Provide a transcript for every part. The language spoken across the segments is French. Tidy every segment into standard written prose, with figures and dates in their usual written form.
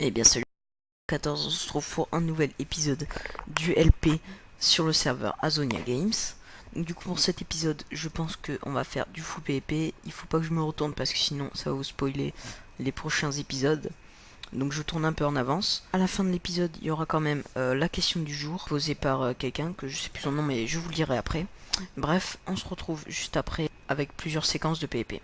Eh bien salut 14, on se retrouve pour un nouvel épisode du LP sur le serveur Azonia Games. Donc, du coup pour cet épisode je pense qu'on va faire du full PvP. Il faut pas que je me retourne parce que sinon ça va vous spoiler les prochains épisodes. Donc je tourne un peu en avance. À la fin de l'épisode il y aura quand même la question du jour posée par quelqu'un que je sais plus son nom mais je vous le dirai après. Bref, on se retrouve juste après avec plusieurs séquences de PvP.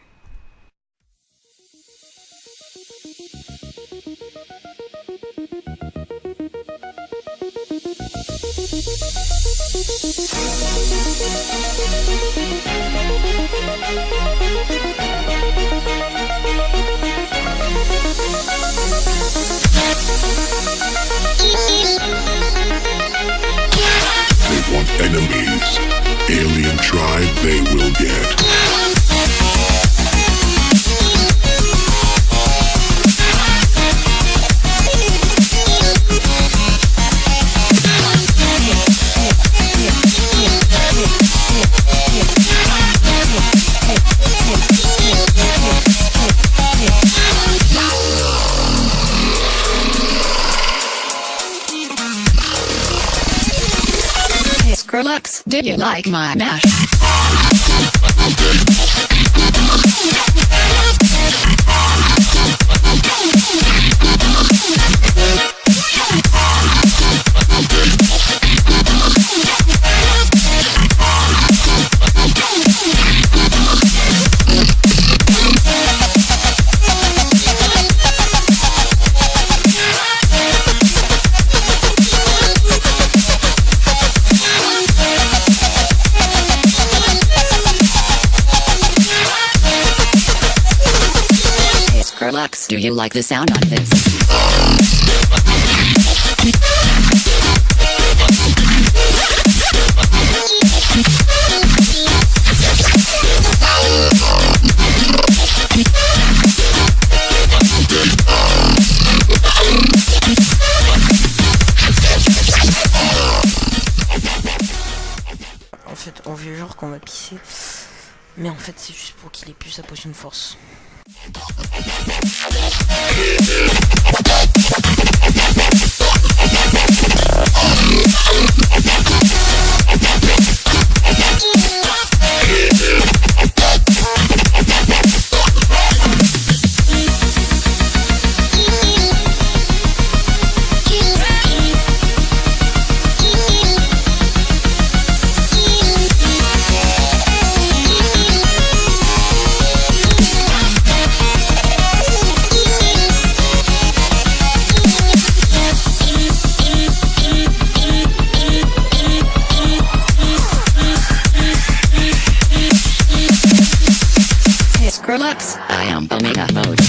They want enemies. Alien tribe they will get. Skrillex, do you like my mash? Skrillex, do you like the sound on this? En fait on vit genre qu'on va pisser. Mais en fait c'est juste pour qu'il ait plus sa potion de force. Skrillex, I am Omega mode.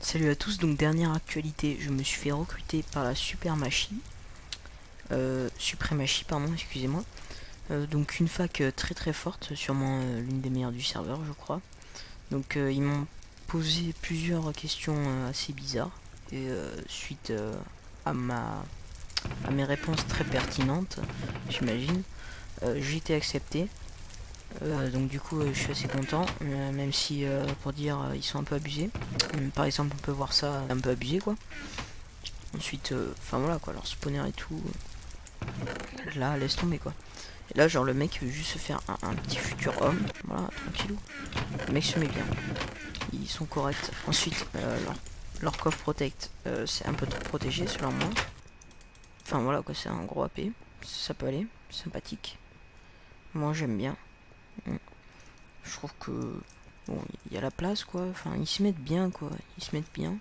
Salut à tous, donc dernière actualité, je me suis fait recruter par la Supremacy, pardon, excusez-moi. Donc une fac très très forte, sûrement l'une des meilleures du serveur je crois. Donc ils m'ont posé plusieurs questions assez bizarres et suite à mes réponses très pertinentes, j'imagine, j'ai été accepté. Donc du coup je suis assez content, même si pour dire ils sont un peu abusés. Par exemple on peut voir ça un peu abusé quoi. Ensuite enfin voilà quoi, leur spawner et tout, là laisse tomber quoi. Et là genre le mec veut juste se faire un petit futur homme, voilà, tranquillou. Le mec se met bien, ils sont corrects. Ensuite leur coffre protect c'est un peu trop protégé selon moi. Enfin voilà quoi, c'est un gros AP, ça peut aller, sympathique. Moi j'aime bien. Je trouve que bon, il y a la place quoi, enfin ils se mettent bien quoi, ils se mettent bien.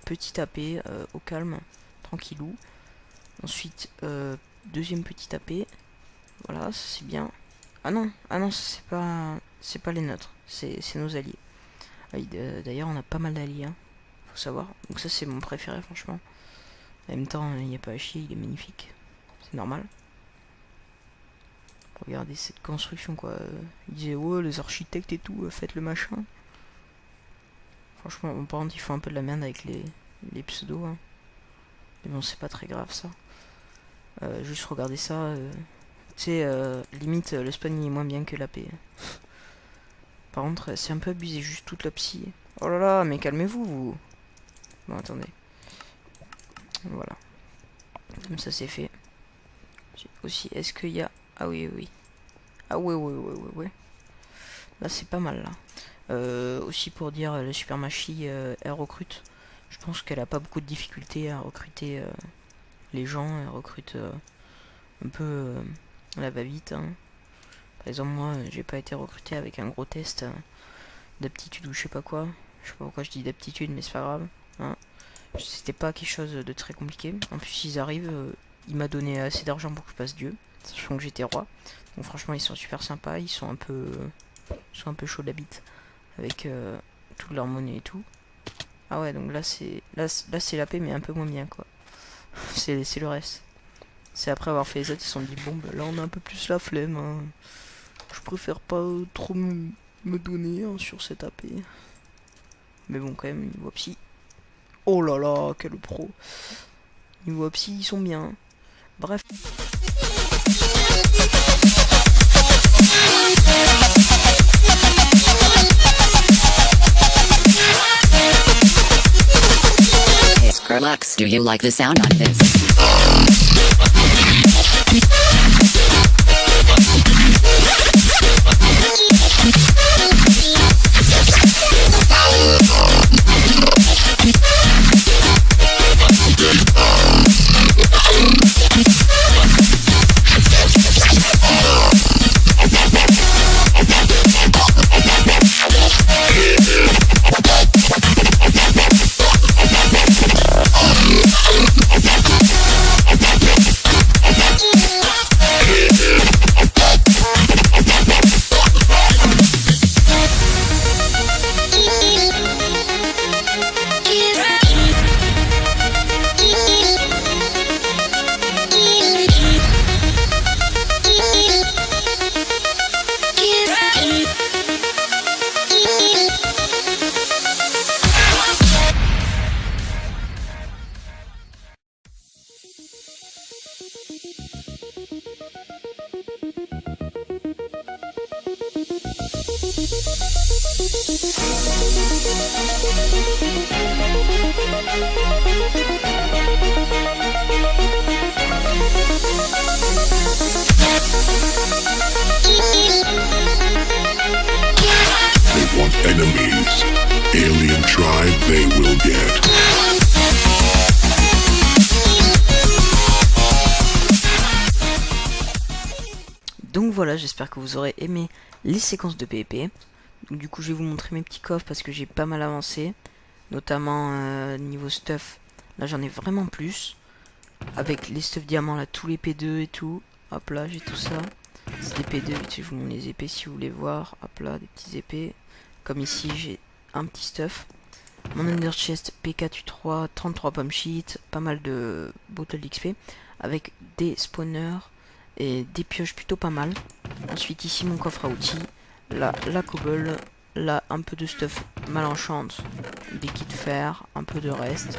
Petit AP au calme, tranquillou. Ensuite deuxième petit AP, voilà, c'est bien. Ah non, c'est pas les nôtres, c'est nos alliés. Ah, d'ailleurs on a pas mal d'alliés, hein, faut savoir. Donc ça c'est mon préféré franchement. En même temps il n'y a pas à chier, il est magnifique, c'est normal. regardez cette construction quoi. Ils disaient ouais les architectes et tout, faites le machin. Franchement, par contre ils font un peu de la merde avec les pseudos. Hein. Mais bon c'est pas très grave ça. Juste regarder ça. Tu sais, limite le spawn il est moins bien que l'AP. Par contre c'est un peu abusé, juste toute la psy. Oh là là, mais calmez-vous vous. Bon attendez. Voilà. Comme ça c'est fait. Aussi, est-ce qu'il y a... Ah oui, oui. Ah ouais. Là c'est pas mal là. Aussi pour dire, la Super Machie, elle recrute. Je pense qu'elle a pas beaucoup de difficultés à recruter les gens. Elle recrute un peu à la va-vite. Hein. Par exemple moi, j'ai pas été recruté avec un gros test d'aptitude ou je sais pas quoi. Je sais pas pourquoi je dis d'aptitude mais c'est pas grave. Hein. C'était pas quelque chose de très compliqué. En plus ils arrivent, il m'a donné assez d'argent pour que je passe Dieu, sachant que j'étais roi. Donc franchement ils sont super sympas, ils sont un peu chauds de la bite avec toute leur monnaie et tout. Ah ouais donc là c'est c'est la paix mais un peu moins bien quoi. c'est le reste. C'est après avoir fait les autres ils se sont dit bon bah, là on a un peu plus la flemme. Hein. Je préfère pas trop me donner hein, sur cette AP. Mais bon quand même niveau psy. Oh là là, quel pro. Niveau psy, ils sont bien. Bref. Hey, Skrillex, do you like the sound on this? They want enemies. Alien tribe they will get. Donc voilà, j'espère que vous aurez aimé les séquences de PvP. Donc du coup je vais vous montrer mes petits coffres parce que j'ai pas mal avancé. Notamment niveau stuff, là j'en ai vraiment plus. Avec les stuff diamants là, tous les P2 et tout. Hop là, j'ai tout ça. C'est des P2, je vous montre les épées si vous voulez voir. Hop là, des petites épées. Comme ici, j'ai un petit stuff. Mon Ender Chest PK3, 33 pommes sheet, pas mal de bottles d'XP. Avec des spawners et des pioches plutôt pas mal. Ensuite ici mon coffre à outils. Là, la cobble. Là, un peu de stuff malenchante. Des kits fer, un peu de reste.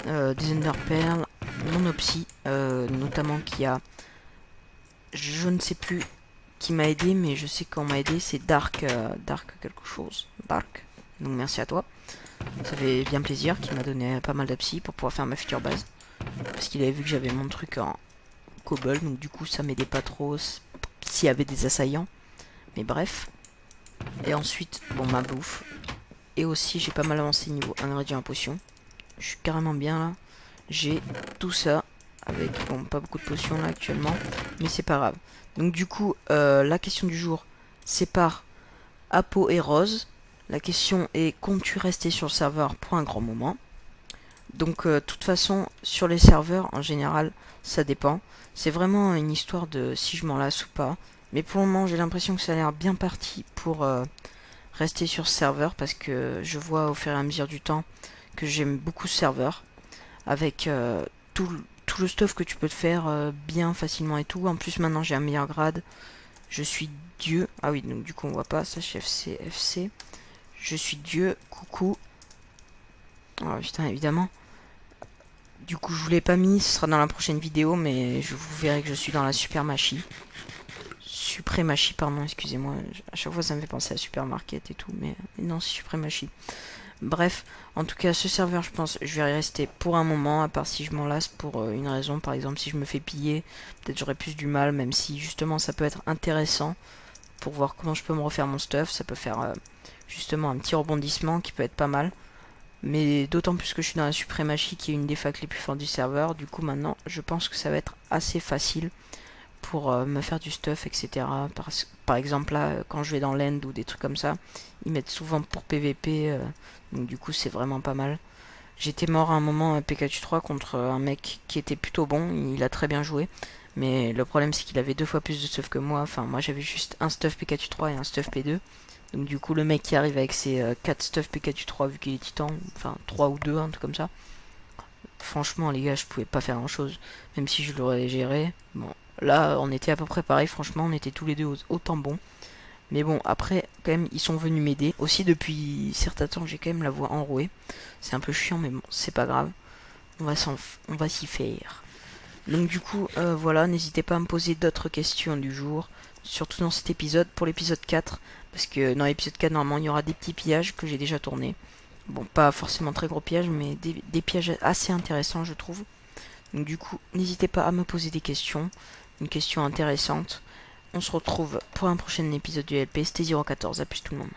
Des Ender Pearls. Mon Opsy, notamment qui a... Je ne sais plus qui m'a aidé, mais je sais qu'on m'a aidé, c'est Dark quelque chose. Dark. Donc merci à toi. Ça fait bien plaisir, qui m'a donné pas mal d'Opsy pour pouvoir faire ma future base. Parce qu'il avait vu que j'avais mon truc en cobble, donc du coup ça m'aidait pas trop s'il y avait des assaillants. Mais bref. Et ensuite, bon, ma bouffe. Et aussi, j'ai pas mal avancé niveau ingrédients à potions. Je suis carrément bien là. J'ai tout ça. Avec, bon, pas beaucoup de potions là actuellement. Mais c'est pas grave. Donc du coup, la question du jour, c'est par Apo et Rose. La question est, comptes-tu rester sur le serveur pour un grand moment? Donc, de toute façon, sur les serveurs, en général, ça dépend. C'est vraiment une histoire de si je m'en lasse ou pas. Mais pour le moment, j'ai l'impression que ça a l'air bien parti pour rester sur ce serveur. Parce que je vois au fur et à mesure du temps que j'aime beaucoup ce serveur. Avec tous tout le stuff que tu peux te faire bien facilement et tout. En plus maintenant j'ai un meilleur grade. Je suis Dieu. Ah oui, donc du coup on voit pas ça chez FC. Je suis Dieu. Coucou. Oh putain, évidemment. Du coup je vous l'ai pas mis, ce sera dans la prochaine vidéo, mais vous verrez que je suis dans la Supermachie. Suprémachie, pardon, excusez-moi. À chaque fois ça me fait penser à Supermarket et tout, mais non, c'est Suprémachie. Bref, en tout cas ce serveur je pense je vais y rester pour un moment, à part si je m'en lasse pour une raison, par exemple si je me fais piller, peut-être j'aurai plus du mal, même si justement ça peut être intéressant pour voir comment je peux me refaire mon stuff, ça peut faire justement un petit rebondissement qui peut être pas mal. Mais d'autant plus que je suis dans la Suprémachie qui est une des facs les plus fortes du serveur, du coup maintenant je pense que ça va être assez facile pour me faire du stuff, etc. Par exemple là, quand je vais dans l'end ou des trucs comme ça, ils mettent souvent pour PVP, donc du coup c'est vraiment pas mal. J'étais mort à un moment à Pikachu 3 contre un mec qui était plutôt bon, il a très bien joué. Mais le problème c'est qu'il avait 2 fois plus de stuff que moi, enfin moi j'avais juste un stuff Pikachu 3 et un stuff P2. Donc du coup le mec qui arrive avec ses 4 stuff Pikachu 3 vu qu'il est titan, enfin 3 ou 2, un truc comme ça. Franchement les gars je pouvais pas faire grand chose, même si je l'aurais géré. Bon là on était à peu près pareil, franchement on était tous les deux autant bons. Mais bon après quand même ils sont venus m'aider. Aussi depuis certains temps j'ai quand même la voix enrouée. C'est un peu chiant mais bon c'est pas grave. On va s'y faire. Donc du coup voilà, n'hésitez pas à me poser d'autres questions du jour. Surtout dans cet épisode, pour l'épisode 4. Parce que dans l'épisode 4 normalement il y aura des petits pillages que j'ai déjà tournés. Bon pas forcément très gros pillages mais des pillages assez intéressants je trouve. Donc du coup n'hésitez pas à me poser des questions. Une question intéressante. On se retrouve pour un prochain épisode du LP. C'était 014. A plus tout le monde.